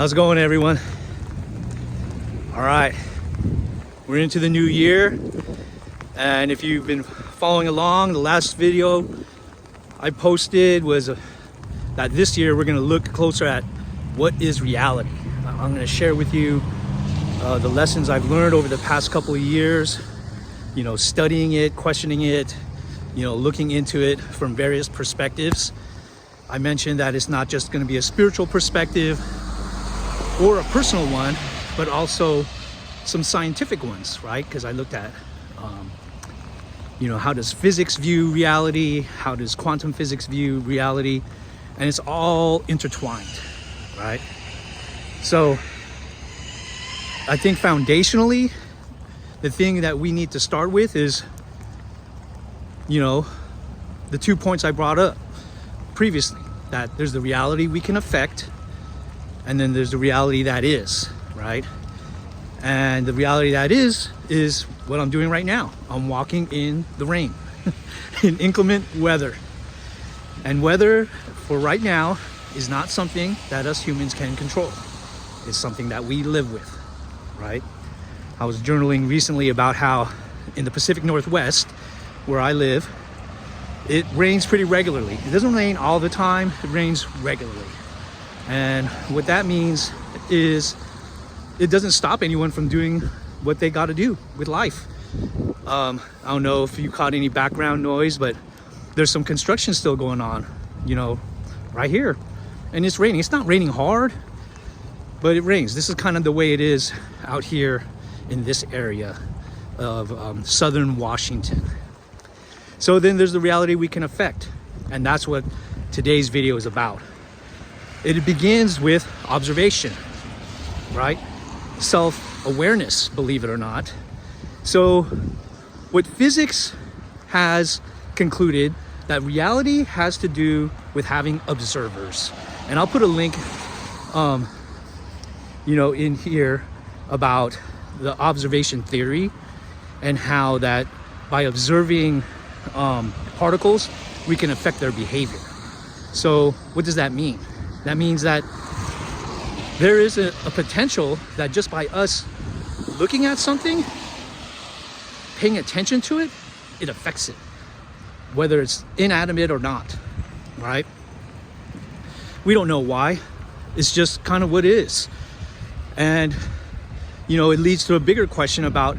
How's it going, everyone? All right, we're into the new year, and if you've been following along, the last video I posted was that this year we're going to look closer at what is reality. I'm going to share with you the lessons I've learned over the past couple of years, studying it, questioning it, looking into it from various perspectives. I mentioned that it's not just going to be a spiritual perspective or a personal one, but also some scientific ones, right? Because I looked at, how does physics view reality? How does quantum physics view reality? And it's all intertwined, right? So I think foundationally, the thing that we need to start with is, the 2 points I brought up previously, that there's the reality we can affect, and then there's the reality that is, right? And the reality that is what I'm doing right now. I'm walking in the rain, in inclement weather. And weather, for right now, is not something that us humans can control. It's something that we live with, right? I was journaling recently about how in the Pacific Northwest, where I live, it rains pretty regularly. It doesn't rain all the time, it rains regularly. And what that means is it doesn't stop anyone from doing what they got to do with life. I don't know if you caught any background noise, but there's some construction still going on, right here. And it's raining. It's not raining hard, but it rains. This is kind of the way it is out here in this area of southern Washington. So then there's the reality we can affect. And that's what today's video is about. It begins with observation, right? Self-awareness, believe it or not. So what physics has concluded, that reality has to do with having observers. And I'll put a link, in here about the observation theory and how that by observing particles, we can affect their behavior. So what does that mean? That means that there is a potential that just by us looking at something, paying attention to it, it affects it, whether it's inanimate or not, right? We don't know why. It's just kind of what it is. And, it leads to a bigger question about,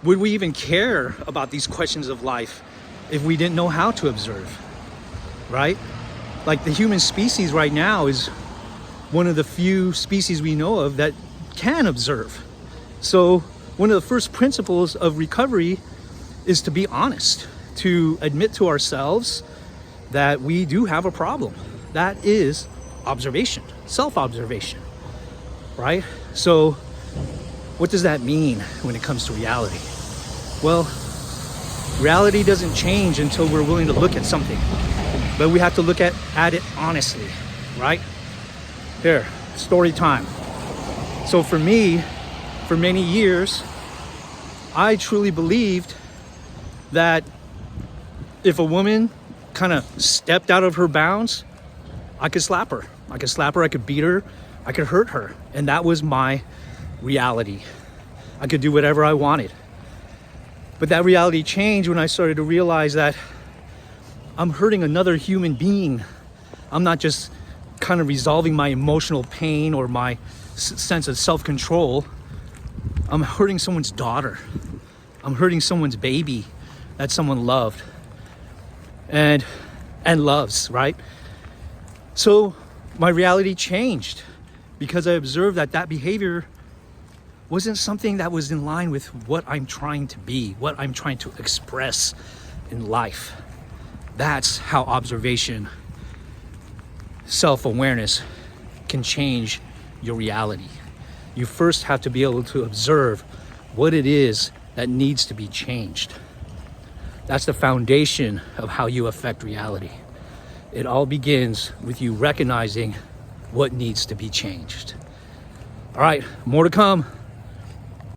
would we even care about these questions of life if we didn't know how to observe, right? Like the human species right now is one of the few species we know of that can observe. So one of the first principles of recovery is to be honest, to admit to ourselves that we do have a problem. That is observation, self-observation, right? So what does that mean when it comes to reality? Well, reality doesn't change until we're willing to look at something, but we have to look at it honestly, right? Here, story time. So for me, for many years, I truly believed that if a woman kind of stepped out of her bounds, I could slap her. I could beat her, I could hurt her. And that was my reality. I could do whatever I wanted. But that reality changed when I started to realize that I'm hurting another human being. I'm not just kind of resolving my emotional pain or my sense of self-control. I'm hurting someone's daughter. I'm hurting someone's baby that someone loved and loves, right? So my reality changed because I observed that behavior wasn't something that was in line with what I'm trying to be, what I'm trying to express in life. That's how observation, self-awareness can change your reality. You first have to be able to observe what it is that needs to be changed. That's the foundation of how you affect reality. It all begins with you recognizing what needs to be changed. All right, more to come.